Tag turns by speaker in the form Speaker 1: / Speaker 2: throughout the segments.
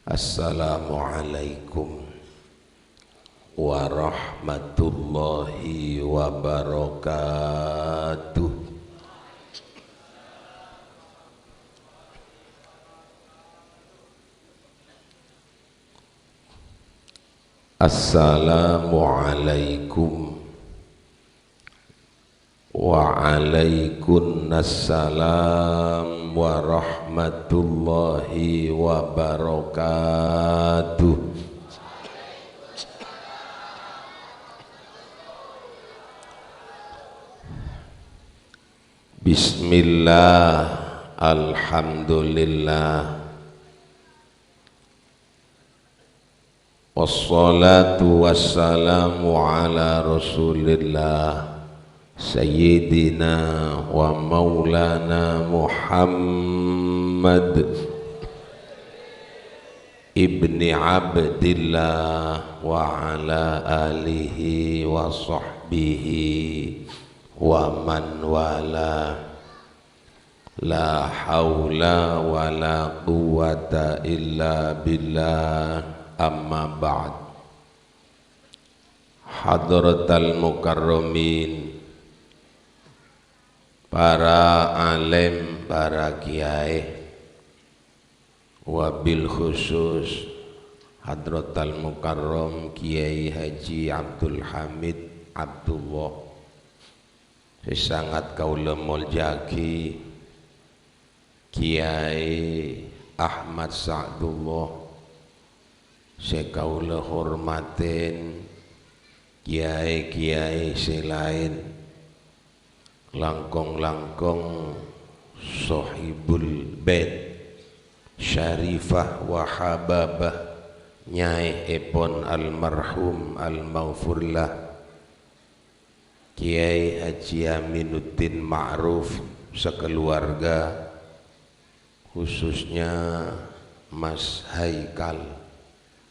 Speaker 1: Assalamualaikum warahmatullahi wabarakatuh. Assalamualaikum waalaikumsalam warahmatullahi wabarakatuh. Bismillah, alhamdulillah, wassalatu wassalamu ala rasulillah Sayyidina wa maulana Muhammad ibni Abdillah wa ala alihi wa sahbihi wa man wala. La hawla wa la quwwata illa billah, amma ba'd. Hadratal mukarramin, para alim, para kiai, wabil khusus Hadratal Mukarram Kiai Haji Abdul Hamid Abdullah, sangat kaula muljaki Kiai Ahmad Sa'dullah, sekaula hormatin kiai-kiai selain langkong-langkong Sohibul Bait Syarifah wa Hababah Nyai Epon almarhum al-maghfurlah Kiai Haji Aminuddin Ma'ruf sekeluarga, khususnya Mas Haikal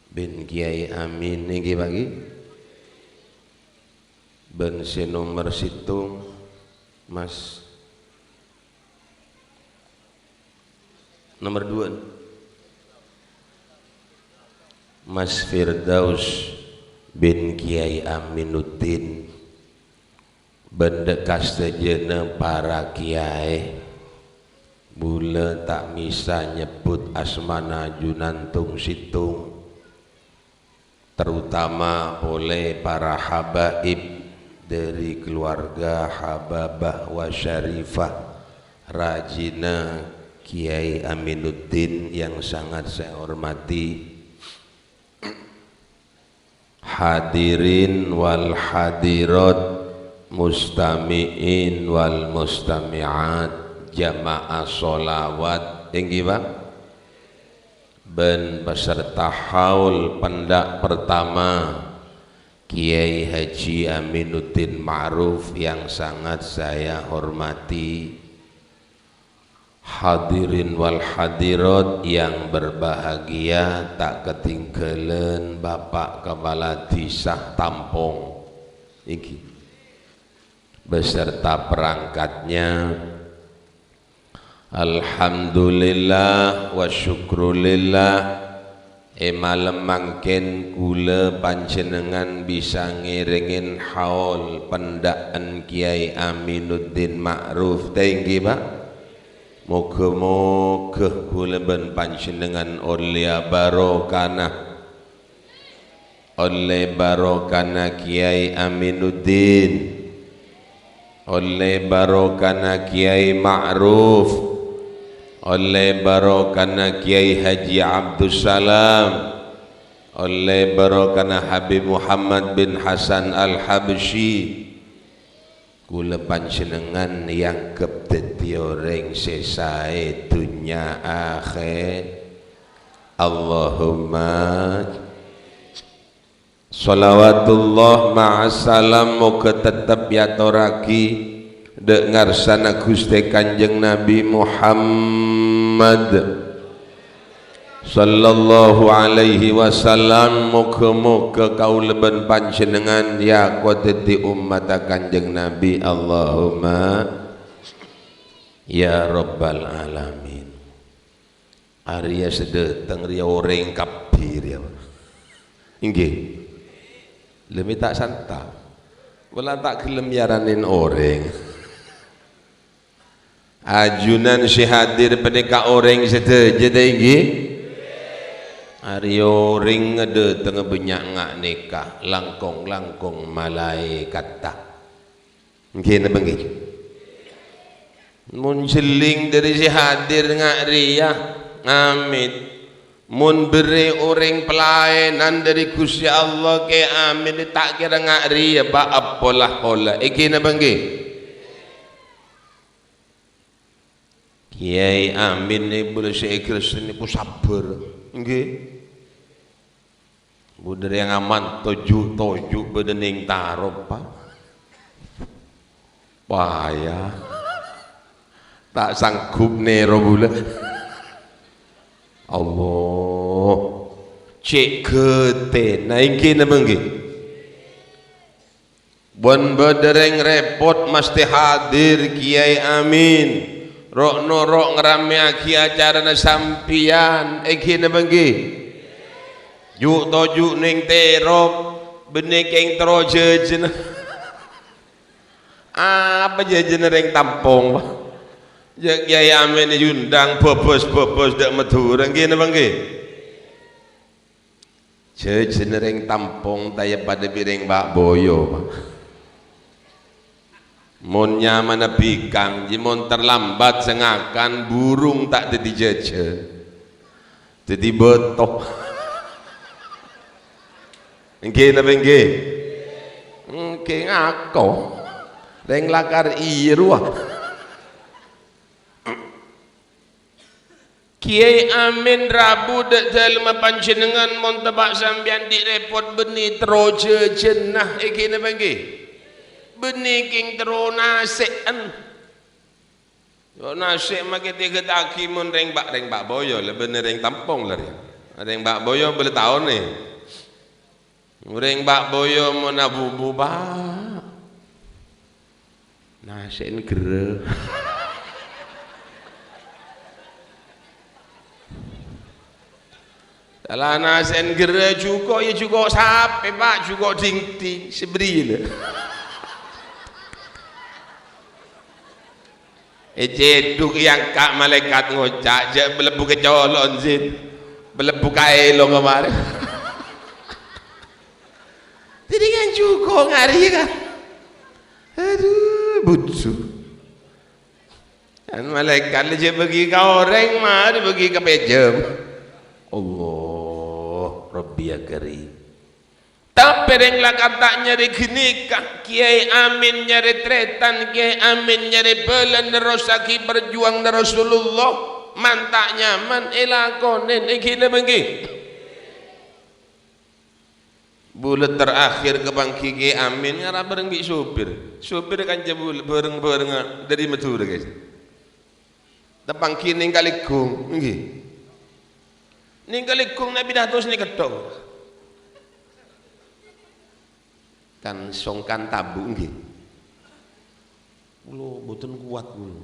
Speaker 1: bin Kiai Amin niki pagi ben nomor situng Mas nomor 2 Mas Firdaus bin Kiai Aminuddin, bendekas tejena para kiai bule tak bisa nyebut asmana junantung situng, terutama oleh para habaib dari keluarga Hababah wa Syarifah Rajina Kiai Aminuddin yang sangat saya hormati. Hadirin wal hadirat, mustami'in wal mustami'at, jamaah sholawat tinggi Pak ben beserta haul pendak pertama Kiai Haji Aminuddin Ma'ruf yang sangat saya hormati. Hadirin wal hadirat yang berbahagia, tak ketinggalan Bapak Kepala Desa Tampong iki beserta perangkatnya. Alhamdulillah wa syukrulillah, malam mangken kula panjenengan bisa ngiringin haul pendaan Kiai Aminuddin Ma'ruf tinggi Pak. Moga-moga kula ben panjenengan oleh barokana Kiai Aminuddin, oleh barokana Kiai Ma'ruf, oleh barokana Kiai Haji Abdussalam, oleh barokana Habib Muhammad bin Hasan Al-Habsyi, kula panjenengan yang kebdadi orang sesae dunya akhir. Allahumma sholawatullah ma'asalam, moga tetap yatoraki dengar sana Gusti Kanjeng Nabi Muhammad sallallahu alaihi wasallam. Moga-moga kaula ben panjenengan ya qadati ummat Kanjeng Nabi. Allahumma ya rabbal alamin. Arya sedeteng ria orang kapir ya. Inggih. Lebih tak santap. Wala tak gelem yaranin orang. Ajunan si hadir pendeka orang sedaja inggih. Ari orang ngedeteng banyak ngak nikah langkong-langkong malaikat tak. Nggih napa nggih? Mun seling dari si hadir ngak ria. Amin. Mun beri orang pelayanan dari Gusti Allah ke amin tak kira ngak ria ba apalah hola. Iki napa nggih? Kiai amin ni boleh seikhlas ni ku sabar. Nggih. Buder yang aman toju bedening taruh pak. Payah. Tak sanggup nero bulan. Allah cek kete naiki napa nggih bon bedereng repot mesti hadir Kiai Amin rok norok ngerameaki acara sampian iki napa nggih juk tojuk ning terop benekeng trojejen apa jejen ring tampung jak Kiai Amin diundang bobos dak metu nggih napa nggih jejenering tampung taya pada piring Mbak Boyo mun nyaman bikang jimun terlambat sengakan burung tak dadi jeje dadi betok nggih napa nggih nggih ngako reng lakar iru Kiai Amin Rabu dak dalem panjenengan mon tebak sampean di repot beni troje jenah iki napa nggih beni king tro naseken yo nasek make tiga taki mun reng Pak Boyo le bener reng tampung ler ya reng Pak Boyo boleh tahun nih reng Pak Boyo mun abu ba nasek gere Dalam nasen gera juga ya juga sampai pak juga ding sebril. Jeduk yang kak malaikat ngocak je belebu kecolon zin belebu kaelo kemarin. Jadi kan juga ngari kan. Aduh bucu. Dan malaikat je bagi kau orang mari bagi ke pejem. Allah Rabbi ya Karim. Tapi renglah kata nyari genikah Kiai Amin nyari tretan Kiai Amin nyari belan nerosaki berjuang Rasulullah mantak nyaman elakonen ikina bangki bulat terakhir ke bangki Kiai Amin ngara bareng bi supir kan jebul bareng dari Madura guys tepang kini kalikung nggih ninggalikung Nabi datus ni ketok kan songkan tabu nggih ulo boten kuat ulo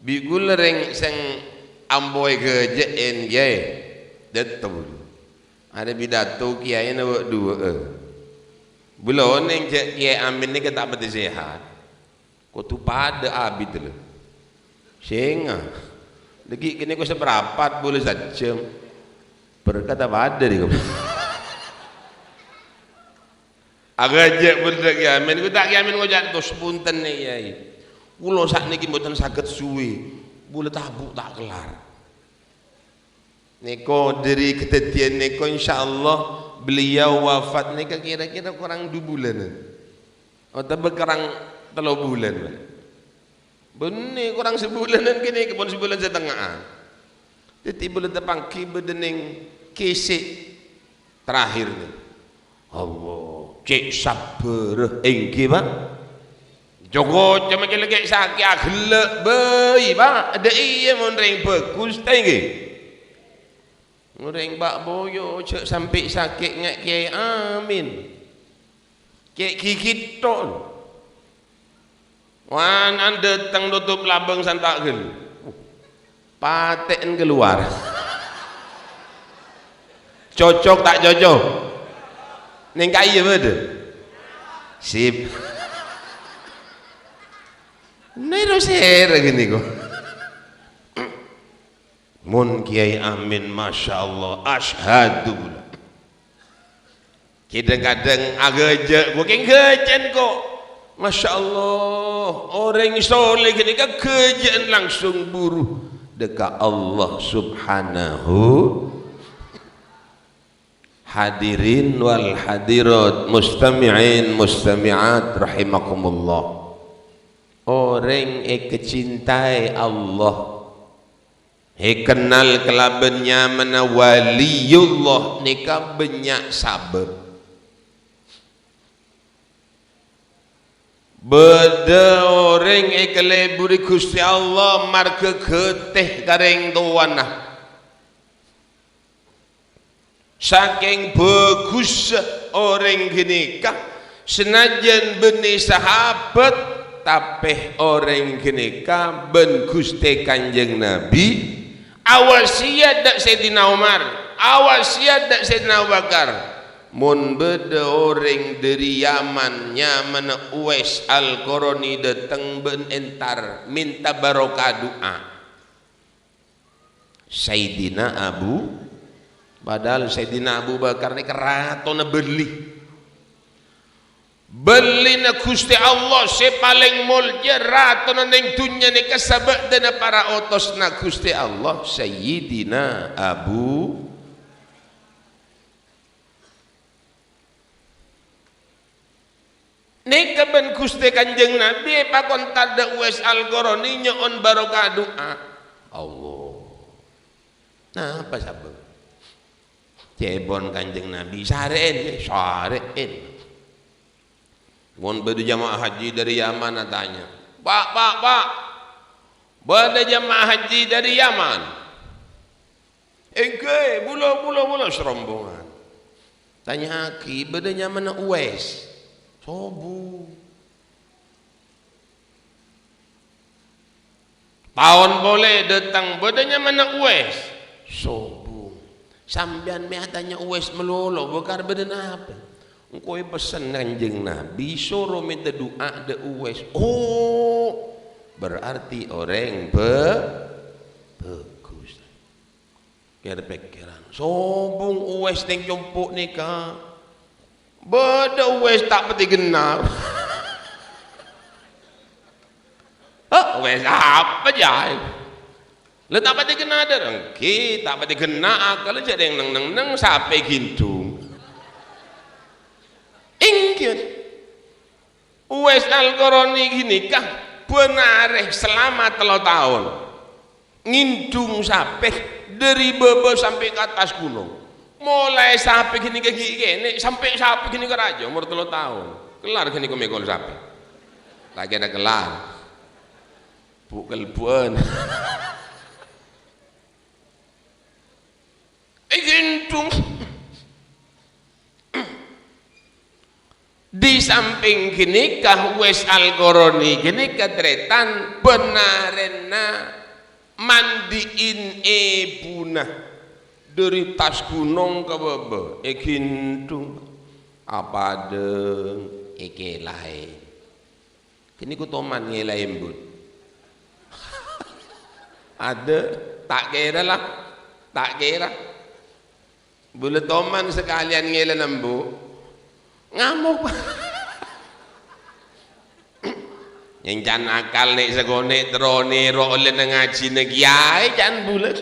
Speaker 1: bigul reng sing amboy gejen nggih detul ada pidato kiai nawa dua belon ning Kiai Amin ni ketak pati sehat kok tu pada abid lho singa lagi kini ko seberapa boleh saja berkata pada ni agak je budak Yamin ku tak Yamin ngojak dos punten ni yai ulo sak niki mboten saged suwi boleh tabuk tak kelar niko dari kedadian niko insyaallah beliau wafat niko kira-kira kurang 2 bulan atau berkurang 3 bulan benih kurang sebulanan kini kebun sebulan setengah jadi bulan tepangki bedening kisik terakhir ni Allah cek sabar engki pak jogo cuma lagi sakit akhlak bayi pak ada iya monreng bagus tinggi monreng Mbak Boyo cek sampai sakit ngak Kiai Amin cek gigit tol wan anda teng tutup labang santak gel paten keluar Cocok tak cocok? Neng kaya beda. Sip. Nero share gini kok. Mun Kiai Amin, masya Allah, ashadu. Kadang-kadang agak bukan kerjaan kok. Masya Allah, orang soleh gini kan kerjaan langsung buruh dekat Allah Subhanahu. Hadirin wal hadirat, mustami'in mustami'at rahimakumullah. Orang kecintai Allah, kenal kelabennya mana waliullah, nikah banyak sabar. Beda orang keleburi Gusti Allah marke keteh kareng tuanah. Saking bagus orang genikah, senajan benih sahabat, tapi orang genikah ben Gusti Kanjeng Nabi. Awasiat dak Sayyidina Umar, awasiat dak Sayyidina Abu Bakar. Mun beda orang dari Yaman, Yaman Uwais Al-Qarani datang ben entar minta barokah doa. Sayyidina Abu, padahal Sayyidina Abu Bakar ni keratona beli na Gusti Allah se paling mulya ratona ning dunya ni kasabak dana para otos na Gusti Allah Sayyidina Abu. Nika ben Gusti Kanjeng Nabi pakon tada Uwais Al-Qarani nyoon barokah doa Allah. Nah apa sabab cebon Kanjeng Nabi syari'in mun beda jamaah haji dari Yaman tanya, Pak beda jamaah haji dari Yaman engke bulo serombongan tanya aki bedanya mana Uwais sobu tahun boleh datang bedanya mana Uwais sobu sambian mehatanya Uwais melolo bakar beden apa engkau pesan Kanjeng Nabi suruh minta doa de Uwais. Oh berarti orang bagus kira-pikiran sobung Uwais yang jompok nikah beda Uwais tak peti genap. Uwais apa jahil le tak pati kena ada rengki tak pati kena akal jadi yang neng sampai gintung ingkir Uwais Al-Qarani gini kah benar selama 3 tahun ngindung sampai dari bebe sampai ke atas gunung mulai sampai gini ke gini sampai sampai gini ke raja umur 3 tahun kelar gini ke mekol sampai lagi ada kelar bukan gintung di samping gini kah Uwais Al-Qarani gini ketretan benarena mandiin ibuna dari tas gunung ke bebe gintung apa ada iki lain kini ku toman ngelain bud ada tak kira lah tak kira boleh toman sekalian ngelain embu ngamuk yang can akal nek segone trone ro oleh ngaji nek kiai can bulet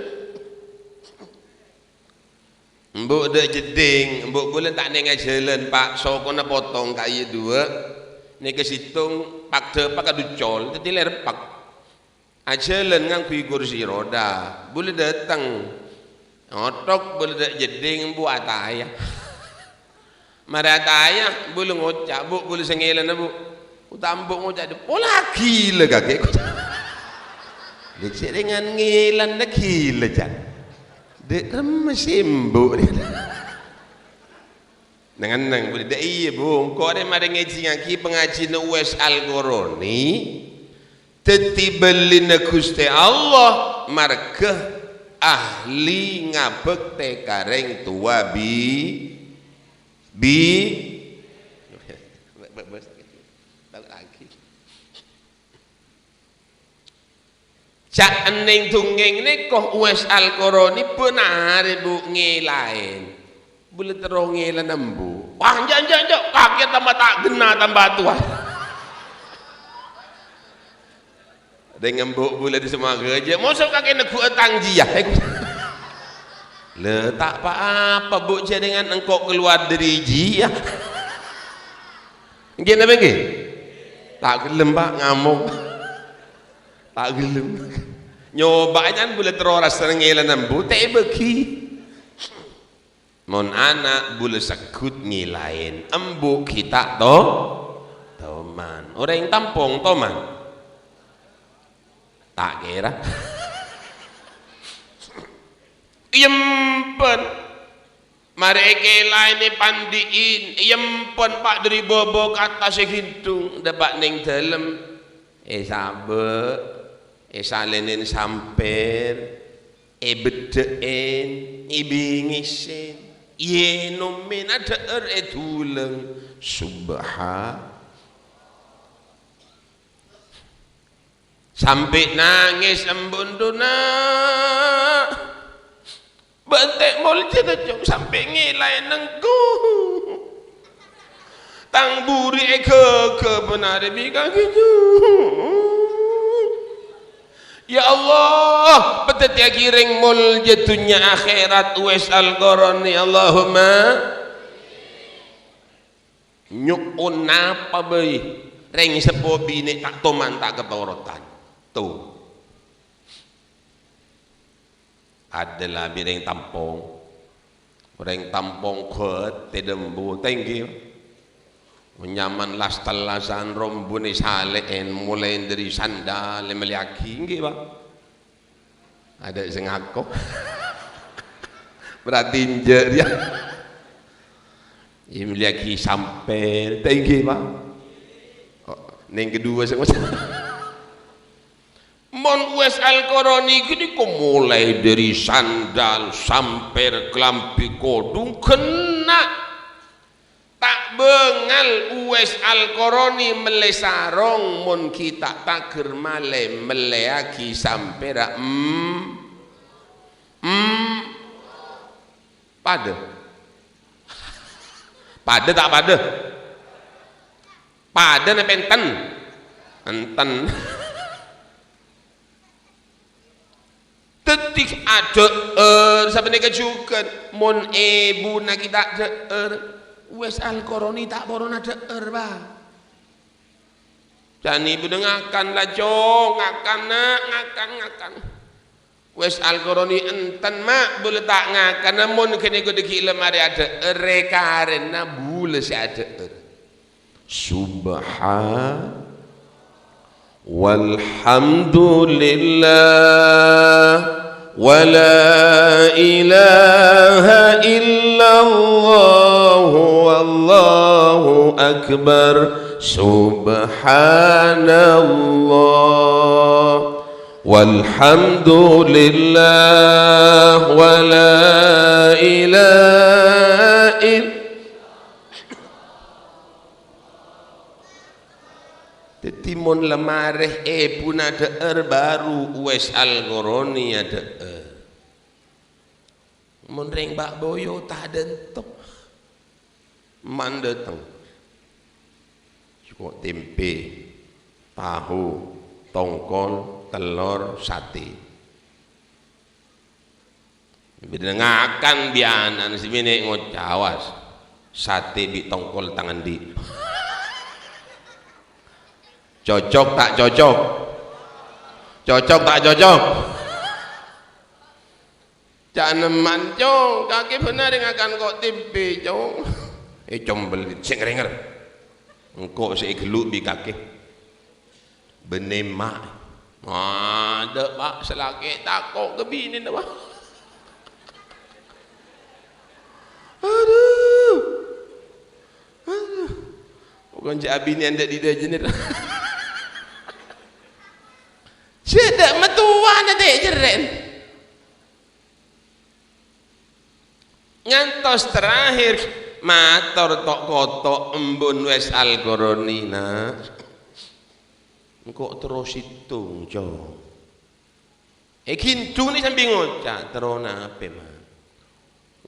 Speaker 1: mbok dek jeding mbok boleh tak nek jalan Pak sokona potong kaya 2 nek kesitung pak de pak aducol dadi ler pak ajalan ngang kursi roda boleh datang otok boleh dek jeding buat ayah marataya boleh ngocak bu boleh sengelan bu utambuk ngocak de pola gila kakek dek dengan ngelan dah gila jan dek remesimbu dengan nang boleh dek iya bu kau ada mari ngaji ngaki pengaji na Uwais Al-Qarani teti belina Gusti Allah markah ahli ngabek te kareng tua bi cak ening tungeng ni koh Uwais Al-Qarani benar ibu ngelain boleh terong ngelan embu wah jangan kaki tambah tak gena tambah tua dengan buk boleh di semua kerja masuk kaki nak kuat tangjiah letak apa buk je dengan engkau keluar dari jiah gini apa tak gelem pak ngamuk tak gelem nyoba jangan boleh teroras ngelan embu tak beki mon anak boleh sakut ngilain embu kita toman orang yang tampung toman tak kira yempen mereka lain ni pandiin yempen pak dari bobo kata segitu dapat neng dalam sabe salenin samper bedein ibingisin yenumin ada tulang sampai nangis embunduna bentek mol jatuh sampai ngilain nengku tang buri ke benar bika gitu ya Allah betul ya kiring mul jatuhnya akhirat Uwais Al-Qarani Allahumma nyukun apa bayi reng sepo bini tak toman tak ketorotan tuh adalah bireng tampong kuat tedembu tinggi menyaman lastalasan rombuni salein mulai dari sandal meliaki nggih Pak ada sing aku berarti injek dia meliaki sampai tinggi Pak ning kedua sing mon Uwais Al-Qarani gini kok mulai dari sandal sampai kelampi kodung kena tak bengal Uwais Al-Qarani melesarong mon kita takir male meleaki sampai pada tak pada na penten tetik ada sampai ni kejukan mon ibu nak kita ada Uwais Al-Qarani tak baru ada bah dan ibu dengarkan lah ngakan Uwais Al-Qarani enten mak boleh tak ngakan namun kena gue deki lemari ada karena boleh si ada subhan walhamdulillah wala ilaha illallah wallahu akbar subhanallah walhamdulillah wala ilaha illallah. Timun lemareh pun ada baru Uwais Al-Qarani ada mun ring bak boyo tak ada entok man datang cukup tempe tahu tongkol telur sate bidengakan bianan si bini ngocawas sate bi tongkol tangan di cocok tak cocok jangan mancung kaki benar dengan akan kok tempe cong combel sing ringer engkau si geluk di kaki benemak ada pak selaki takut ke bini dah pak aduh bukan cik abini anda di dah jenis cedak metuan ada jeren ngantos terakhir matur tok kotok embun wes Al-Qarani nak engkau terus hitung jo kintu ni sambil ngocak terus nape mah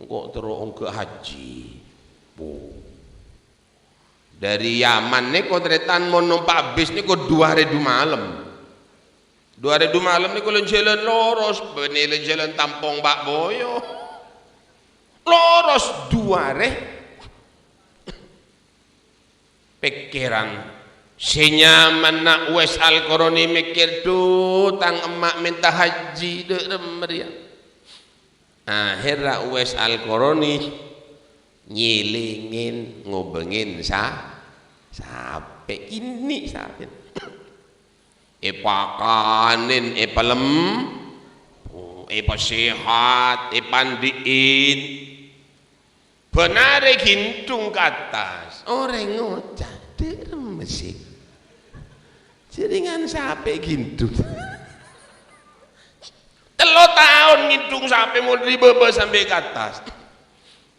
Speaker 1: engkau terus ongkak haji dari Yaman ni kau teretan mau numpak bis ni kau 2 hari 2 malam 2 hari 2 malam ni kau jalan loros benih jalan Tampung Bak Boyo loros 2 hari pikiran senyaman nak wes Al-Qarani mikir tu tang emak minta haji dek meriah akhirnya wes Al-Qarani nyilingin ngobengin sampai ini sampai pakanin palem pasihat pandiin benar gintung ke atas orang ngocak dermesik jaringan sampai gintung 3 tahun ngitung sampai mau dibebas sampai ke atas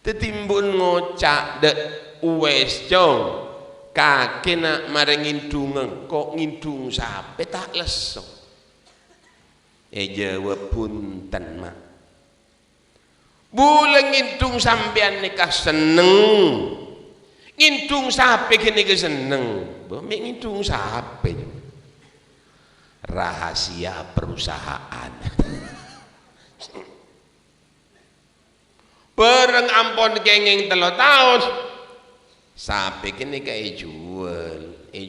Speaker 1: tetimbun ngocak dek uwes jong kaki nak mareng ngintung kok ngintung sampai tak lesok jawab punten mak bulan ngintung sampean nikah seneng ngintung sampai kini ke seneng bumi ngintung sampai rahasia perusahaan bareng ampun kenging 3 tahun sampai kini kayak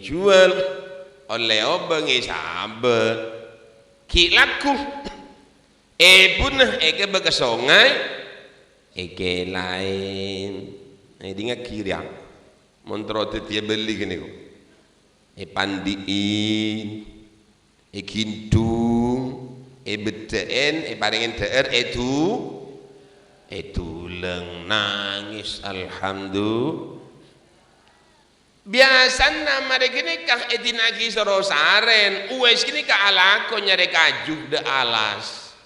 Speaker 1: jual oleh obeng sabet ki laku punah ke bekesongai ke lain dinga kira montro dia beli gini kok pandiin kintung beteen paringin ter itu leng nangis alhamdulillah biasanya mereka ini kah edinagi sorosaren uwes kini ka alako nyari kajuh de alas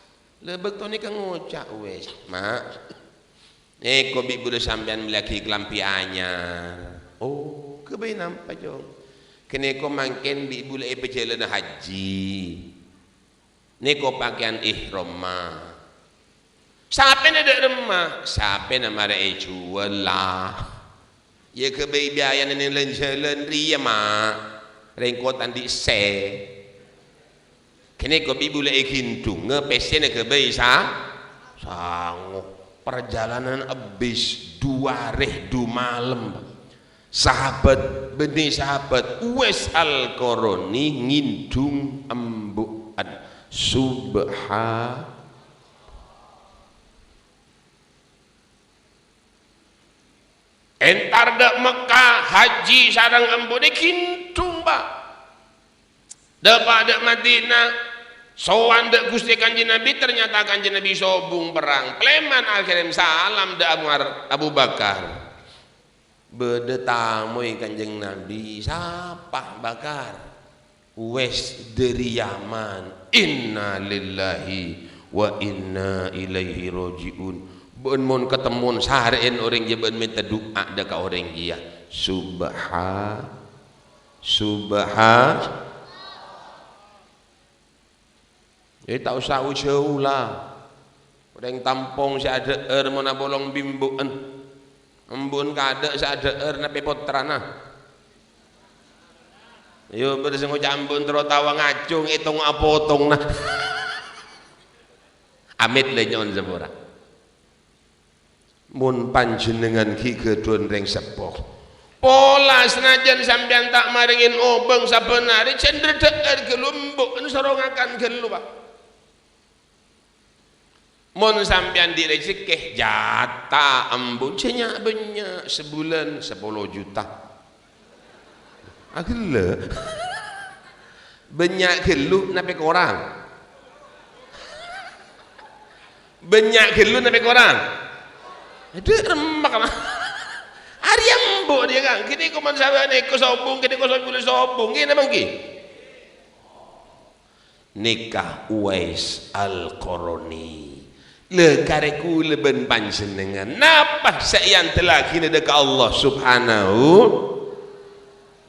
Speaker 1: lebek to ni ka ngocak uwes mak kok bi budak sampean melaki kelampi anyar oh kebayi nampak jong kene ko mangken bi bule perjalanan haji ni ko pakaian ihram mah siapa nak remah siapa nak marah jual lah ya kebayi biaya ni jalan ria mak rengkotan di se kene ko bi bule kintung ngepesen kebayi sanggup perjalanan habis 2 hari 2 malam sahabat benih sahabat Uwais Al-Qarani ngindung embuk entar dek Mekah haji sarang embu de kintung pak dapat dek Madinah sowan dek Gusti Kanjeng Nabi ternyata Kanjeng Nabi sobung perang pleman akhirnya salam dek Abu Bakar bede tamu Kanjeng Nabi siapa Bakar Uwais dari Yaman inna lillahi wa inna ilaihi rajiun ben mon ketemu saharein orang je ben minta doa dekat orang dia subhan tak usah jauh lah orang tampung si ada mana bolong bimbuan embun kada si ada nape potrana yo bersenggo jambun terus tawa ngacung hitung apa potong nah amit lenyon semua mun panjenengan ki kedon reng sepoh pola senajan sampean tak maringin obeng sabenari cender deer gelumbuk sorongakan gelu pak mun sampean direzeki jatah embun cenyak banyak sebulan 10 juta agile banyak gelu nape korang banyak gelu nape korang ada remak lah hari yang mbok dia kan kini kau mensawa ni kau sobung kini kau sobung ini memang ki nikah Uwais Al-Qarani le kareku leben panjenengan napa sayan telah kini dekat Allah subhanahu.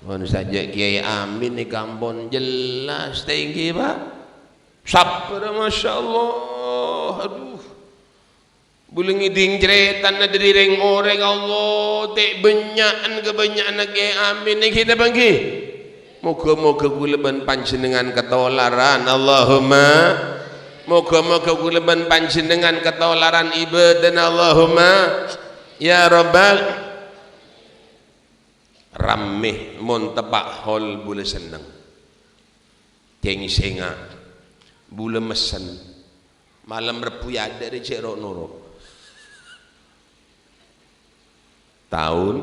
Speaker 1: Mohon saja Kiai Amin ni kampung jelas tinggi pak sabar Masya Allah. Aduh boleh ngiding ceretan na dari reng orang Allah tak banyakan kebanyakan Kiai Amin ni kita bangki moga-moga kuleban panjenengan ketolaran Allahumma. Moga-moga kuleban panjenengan ketolaran ibadah Allahumma ya rabbal rameh mon tepak hol boleh seneng keng senga boleh mesen malam repuya dari cek rok norok tahun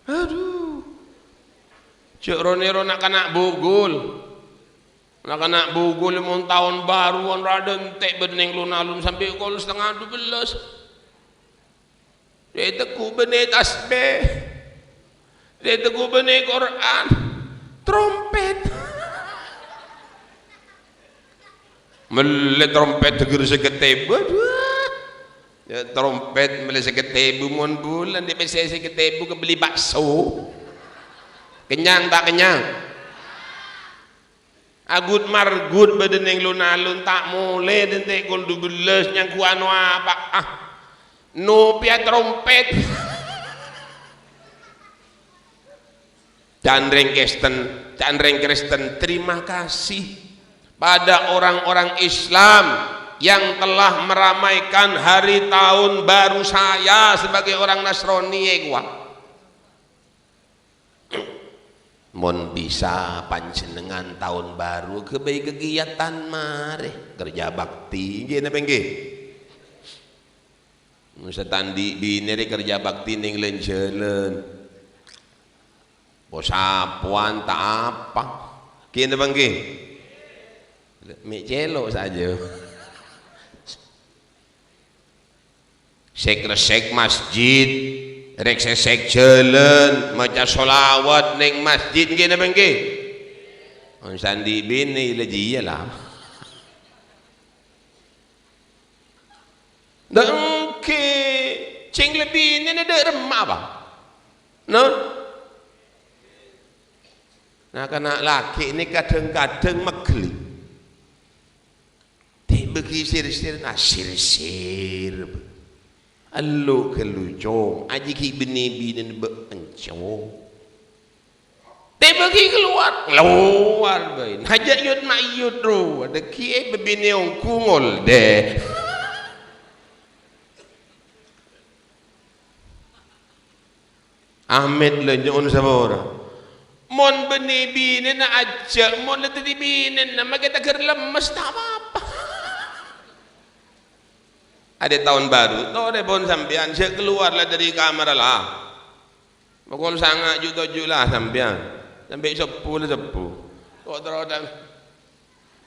Speaker 1: aduh cek ronero nak kena bugul mun tahun baru on raden tek bening lunalun sampai kol setengah 12 dia teku benih tasbih dia teku benih Quran trompet mele trompet tegur seketebu ya trompet mele seketebu mon bulan di PC seketebu kebeli bakso kenyang tak kenyang agut margut bedeneng lunalun tak mulai dentek kol 12 yang kuano apa no pia trompet Candreng Kristen terima kasih pada orang-orang Islam yang telah meramaikan hari tahun baru saya sebagai orang Nasrani gua mon bisa panjenengan tahun baru kebaik kegiatan mare kerja bakti gini pengge Musa tandi bini kerja bakti ning lenjelen posapuan tak apa kini bangke mecelo saja sek masjid rek sek jalan maca solawat ning masjid kini bangke sandi bini leji lah dengke cing lebih ini ada remah apa no nah karena laki ini kadang-kadang megeli dia bagi sir-sir nah sir-sir alo kelucong aji ki bini-bini bepencong dia bagi keluar bain hajat yud ma'yud ro ada ki bebini yang kungol deh Ahmed lenyon sama orang mon beni bini na aja mon letih bini na makita kerlemes tak apa ada tahun baru toh ada pun sampean saya keluarlah dari kamar lah pukul sangat juta sampean sampai 10 kok terus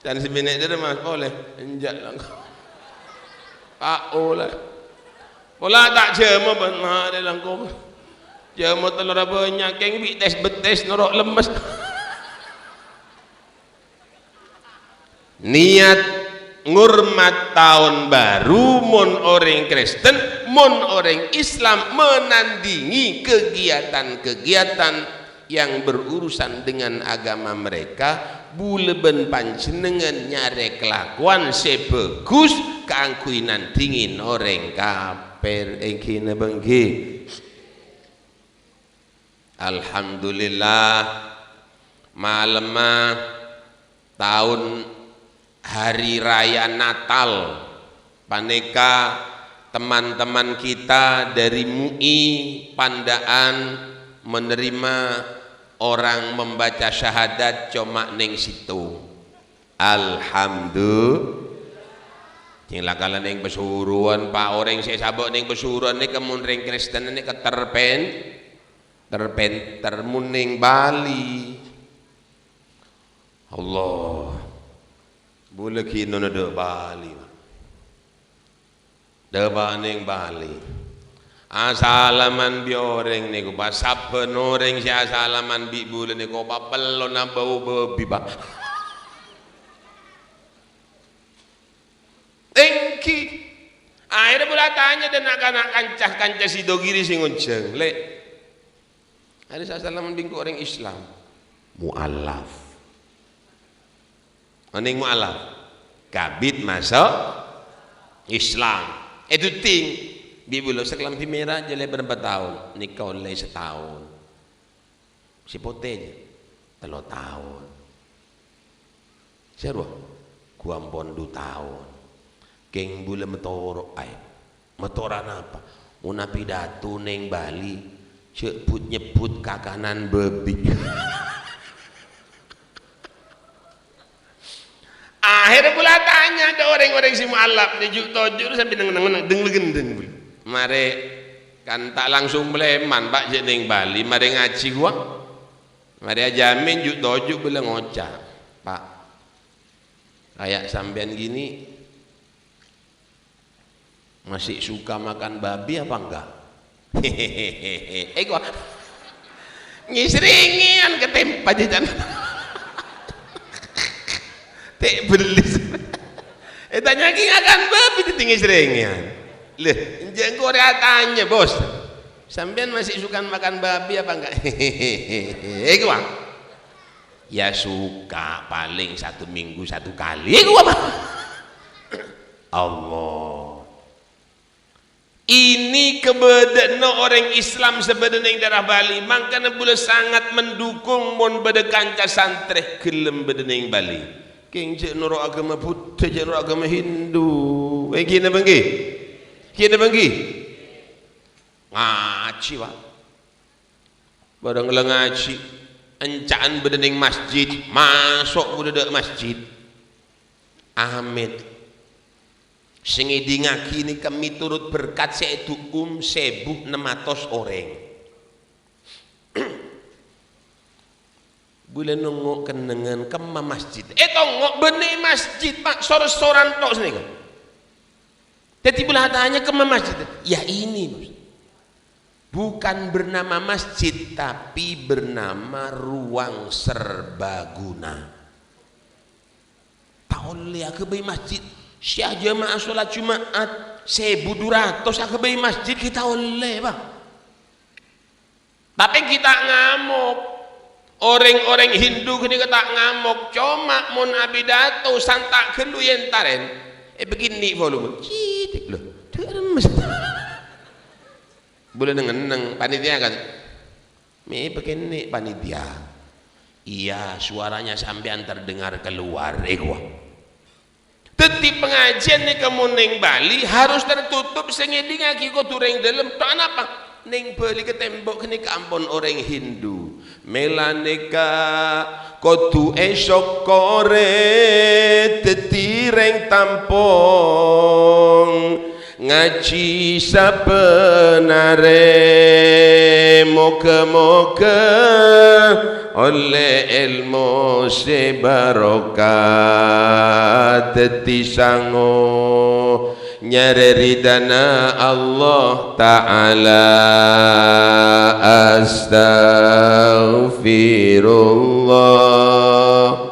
Speaker 1: dan sebenarnya dia mas boleh enjak lah pak olah pola tak cema benar dia langkung cema telur banyak yang bi tes betes norok lemes niat ngurmat tahun baru mon orang Kristen mon orang Islam menandingi kegiatan-kegiatan yang berurusan dengan agama mereka buleben panjenengan nyare kelakuan sebagus keangkuinan dingin orang kafir engkine bengki. Alhamdulillah malam tahun hari raya Natal paneka teman-teman kita dari MUI Pandaan menerima orang membaca syahadat cuma neng situ alhamdulillah cinglah kala neng pesuruan pak orang saya sabok neng pesuruan ini kemunring Kristen ini termuning Bali Allah boleh kino ada Bali debaning Bali asalaman bi orang ni ko pasapen orang si asalaman bi bulan ni ko papelon na bau babi ba rezeki. Akhirnya pula tanya dan anak kancah si dogiri sing unjeng. Lek. Ada sasalam bingku orang Islam. Mu'alaf. Oning mu'alaf. Kabit masuk Islam. Itu ting. Bibulo sekelampi merah jale berapa tahun? Nikah oleh setahun. Si potenya 3 tahun. Siapa? Kuampon 2 tahun. Keng bule metoro ay. Metoran apa? Una pidato neng Bali. Ceput nyebut kakanan bebi. Akhirnya pula tanya ada orang-orang si mu'alaf dijuk tojur sampai deng. Mari kan tak langsung meleman Pak je neng Bali, mari ngaji gua. Mari jamin juk tojur bila ngocah. Pak. Kayak sampean gini masih suka makan babi apa enggak? Hehehe. Gua ngisringian ketempa jajan. Tek belis. Tanya ki akan babi ditinggi seringian. Leh, jangan Korea tanya, Bos. Sampean masih suka makan babi apa enggak? Hehehe. Gua. Ya suka paling 1 minggu 1 kali. Gua mah. Allah. Ini kebedana orang Islam sebenarnya yang daerah Bali, makanya boleh sangat mendukung mon beda kanca santreh gelem bedana yang Bali. King je nurut agama Buddha, je nurut agama Hindu. Kena banggi? Kena banggi? Ngaji Pak. Barang ngaji, encaan bedana yang masjid, masuk bedana masjid. Ahmed. Sengedi ngaki ini kami turut berkat yaitu 1.600 orang. Boleh nongok kenangan kema masjid. Tongok benih masjid Pak, soran tok sini kan. Jadi boleh tanya kema masjid. Ya ini Bos. Bukan bernama masjid tapi bernama ruang serbaguna. Tak oleh aku bayi masjid. Syah jemaah sholat Jumat 1.200 aku bayi masjid kita oleh Pak. Tapi kita ngamuk. Orang-orang Hindu kini kata ngamuk. Cuma mon abidato santak gelu yentaren. Begini volume. Cidik loh. Boleh neng panitia kan. Begini panitia. Iya suaranya sampai terdengar keluar. Gua. Teti pengajian nih kamu neng Bali harus tertutup sengedi ngaki kau tureng dalam. Tak apa? Neng Bali ke tembok kini ke ampun orang Hindu. Melaneka kotu esok kore tetireng tampong ngaji sapenare moga-moga oleh ilmu sebarokah teti sango nyari ridana Allah Ta'ala. Astaghfirullah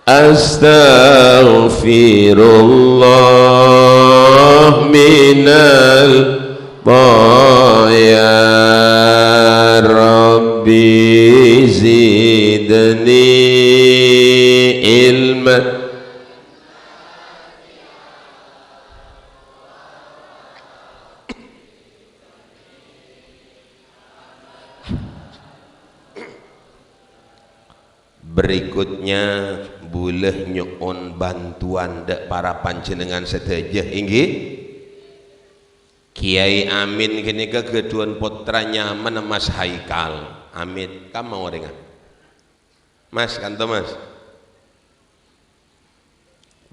Speaker 1: Astaghfirullah minal ya Rabbi zidni ilman. Berikutnya boleh nyuun bantuan dek para panjenengan sedaya inggih Kiai Amin kini kegeduan putranya mana Mas Haikal Amin kamu mau dengan Mas kanto Mas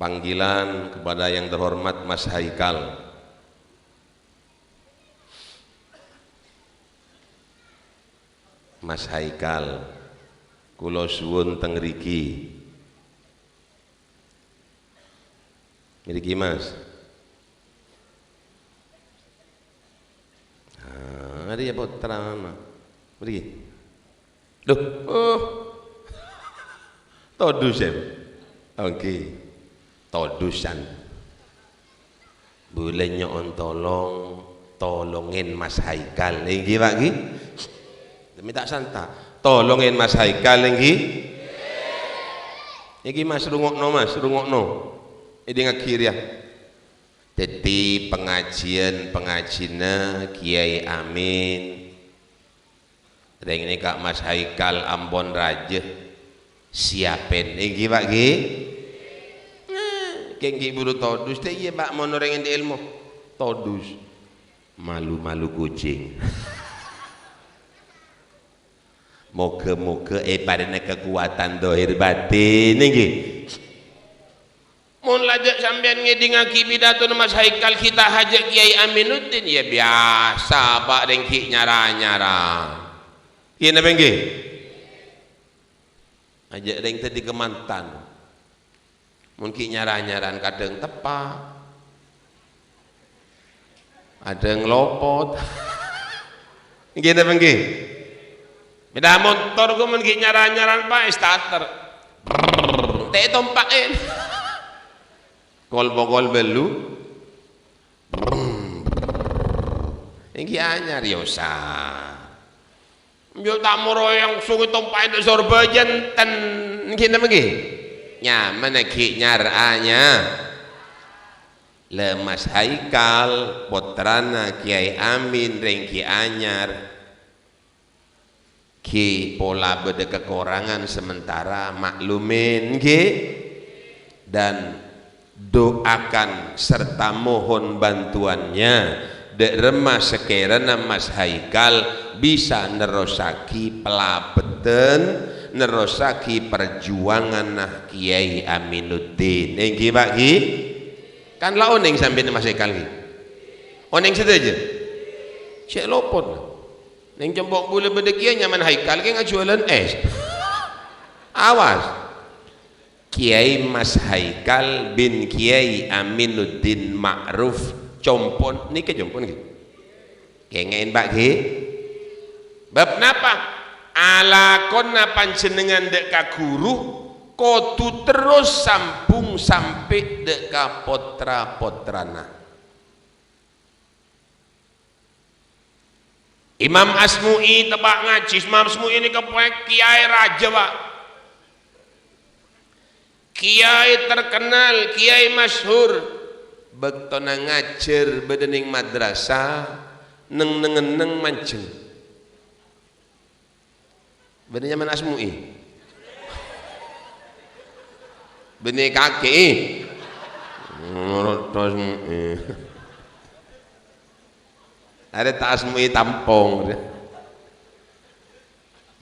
Speaker 1: panggilan kepada yang terhormat Mas Haikal. Mas Haikal kula suwun teng mriki. Mriki Mas. Ada ya putra mama. Mriki. Loh, Todusan. Oke. Todusan. Bulannya on tolongin Mas Haikal nggih Pak nggih. Demi tak santa. Tolongin Mas Haikal nggih. Iki Mas rungokno Mas, rungokno. Ini ngakhir ya. Jadi pengajian Kiai Amin. Ring ini Kak Mas Haikal Ambon Raja siapin iki Pak nggih. Kengki buru todus teh iya Pak mau norengin di ilmu. Todus. Malu-malu kucing. Moga-moga padane kekuatan dohir batin nggih. Mun lajak sampean ngedingaki pidato Mas Haikal kita hajak Kiai Aminuddin ya biasa Pak dengki nyara-nyara. Iya napa nggih? Ajak ring tadi kemantan. Mungkin nyara-nyaran kadang tepak. Ada yang lopot. Nggih napa nggih? Beda motor ku mungkin nyara-nyaran Pak starter. Teh tompakin. Kol-kol belu. Iki anyar ya usah. Yo tak moroyang sungai tompakin di Sorbajan ten nggih napa nggih? Nyaman iki nyaranya. Le Mas Haikal putrana Kiai Amin ring Ki anyar. Ki pola beda kekurangan sementara maklumin nggih. Dan doakan serta mohon bantuannya dek remah sekiranya Mas Haikal bisa nerosaki pelabeten nerosaki perjuangan nah Kiai Aminuddin nggih Pak nggih kan lah oneng sampai Mas Haikal nggih oneng situ aja cek lopot neng jembok boleh beda Kiai nyaman Haikal nggih ngajualan es awas Kiai Mas Haikal bin Kiai Aminuddin Ma'ruf Compon niki Compon nggih. Kengen Pak nggih. Bab napa? Alakonna panjenengan dek ka guru kudu terus sambung sampai dek ka potra-potrana. Imam Asmu'i tebak ngaji, Imam Asmu'i ini kepoek Kiai Raja Pak. Kiai terkenal, Kiai masyhur bektona ngajar bedening madrasah neng mancing bener nyaman Asmu'i bener kaki menurut Asmu'i ada tak Asmu'i tampung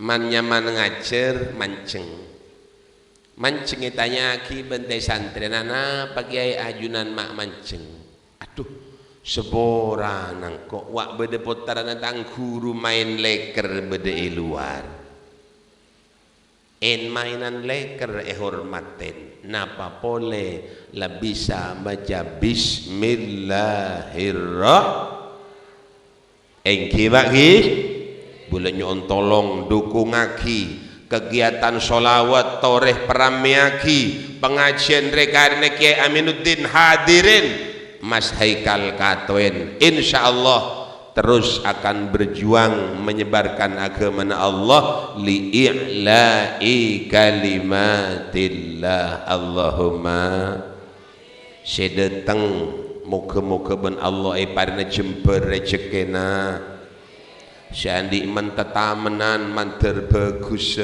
Speaker 1: man nyaman ngajar mancing mancing tanya ki bentai santri nana pakai ajunan mak mancing aduh seboran kok wak bede putaran tang guru main leker bede luar mainan leker hormatin napa pole la bisa baca bismillahirrahmanirrahim engki bagi boleh nyon tolong dukung aki kegiatan sholawat toreh peramiaki pengajian rekarne Kiai Aminuddin hadirin Mas Haikal Katwen insyaallah terus akan berjuang menyebarkan agama Allah li'i'la'i kalimatillah Allahumma sedeteng muga-muga ben Allah parina jember rezekina Sandi mentetamenan manter bagus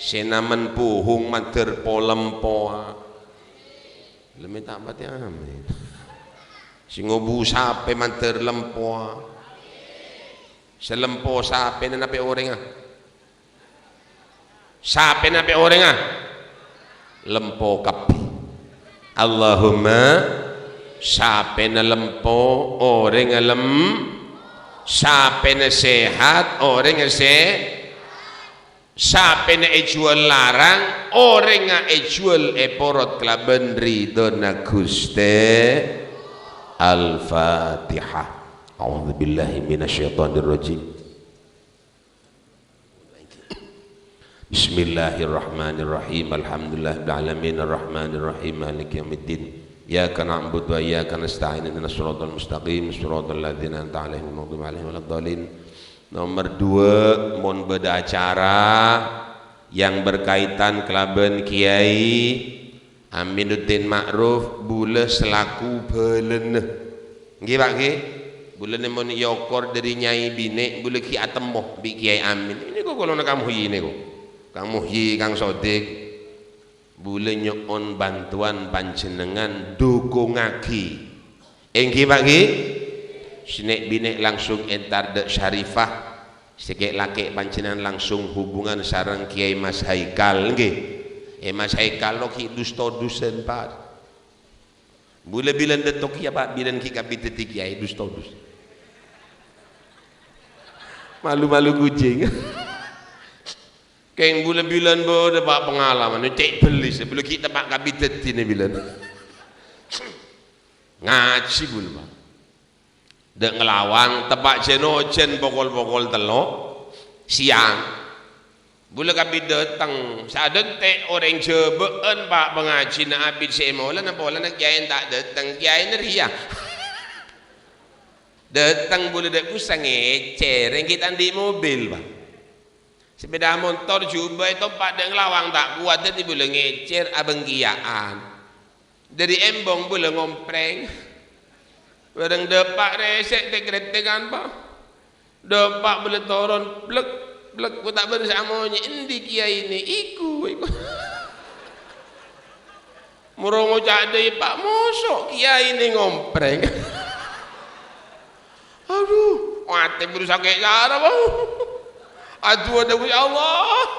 Speaker 1: senamen puhung manter polempoa lemi tak mati amin singobu sape manter lempoa selempo sape nape orang sape nape orang lempo kapi Allahumma sape na lempo orang lem sape na sehat orang sape na ejual larang orang nga ejual eporot klaben ridho na Guste Al-Fatihah. A'udzubillahi minasyaitonirrajim. Bismillahirrahmanirrahim. Alhamdulillahirabbil alamin arrahmanirrahim maliki yaumiddin. Iyyaka na'budu wa iyyaka nasta'in ihdinas siratal mustaqim siratal ladzina an'amta 'alaihim ghairil maghdubi 'alaihim waladdallin. Nomor 2, mohon beracara yang berkaitan kelaban Kiai Aminuddin Ma'ruf bula selaku beleneh. Nggih Pak nggih. Bulan mon yokor dari nyai bine bula ki atemoh bi Kiai Amin. Ini kok kalau nak kamu ini kok. Kang Muhyi, Kang Sodik bule nyon bantuan panjenengan dukungaki. Engki Pak nggih. Sinek binek langsung entar de Syarifah. Sikek laki panjenengan langsung hubungan sareng Kiai Mas Haikal nggih. Mas Haikal lo ki dusta dusen Pak. Bule bilan detok ya Pak, bilan ki kapit detik Kiai dusta dus. Malu-malu kucing. Keng bulan bilan bo dapat pengalaman, cek beli sebelum kita pak kabinet ini bilan ngaji bul pak, dek ngelawang tepak jenojen pokol-pokol telok siang, bulan kabinet datang, sadet te orang jebeen pak pengaji na abid semola na pola na kiai tak datang kiai neria, datang bulan dek kusang ngecer, yang kita di mobil pak. Sepeda motor juga itu pada ngelawang tak kuat jadi boleh ngecer abang giaan dari embong boleh ngompreng bareng depak resek tegretekan pak depak boleh turun blek blek ku tak bersamanya endi kiai ini iku murongo jadi pak mosok kiai ini ngompreng aduh mati berusaha kayak cara bang. Aduh ada ya Allah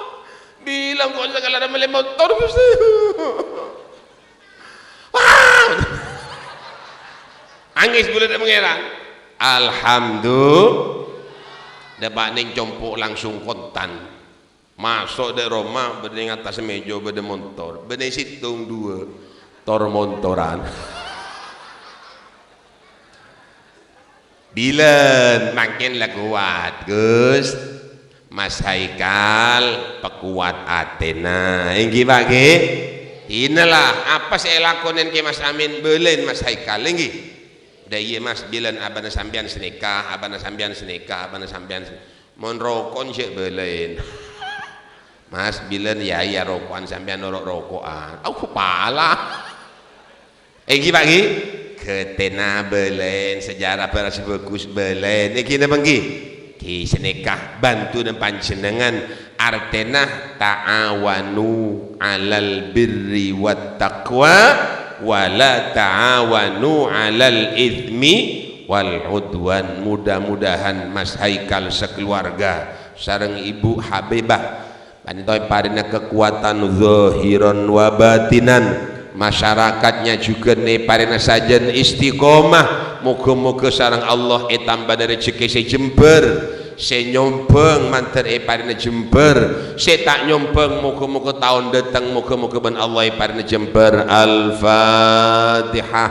Speaker 1: bilang kok segala ada mele motor Gusti. Angis bulan ada pangeran. Alhamdulillah. Dapat ning compok langsung kontan. Masuk dari Roma berdeng atas meja berde motor. Berde situng 2 tor montoran. Bilen makinlah kuat Gus. Mas Haikal pekuat Athena inggi Pak nggih inilah apa saya lakonin ke Mas Amin belen Mas Haikal inggi udah iya Mas bilen abana sambian senikah abana sambian senikah abana sambian mon rokon cek belen Mas bilen ya rokokan sambian rokokan aku kepala inggi Pak nggih ketena belen sejarah beras bagus belen inggi napa nggih ki senekah bantu dan panjenengan artena ta'awanu alal birri wat taqwa wala ta'awanu alal ithmi wal udwan. Mudah-mudahan Mas Haikal sekeluarga sareng Ibu Habibah panitoy parina kekuatan zahiran wa batinan, masyarakatnya juga ne parina sajen istiqomah. Moga-moga sareng Allah tambah rezeki se Jember, se nyombeng manter parina Jember, se tak nyombeng moga-moga tahun datang moga-moga ban Allah parina Jember. Al-Fatihah.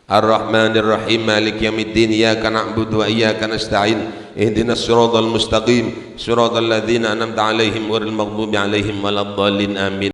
Speaker 1: Ar-Rahmanir-Rahim Maliki yaumiddin. Iyyaka na'budu wa iyyaka nasta'in ihdinas siratal mustaqim siratal ladzina an'amta 'alaihim ghairil maghdubi 'alaihim waladdallin. Amin.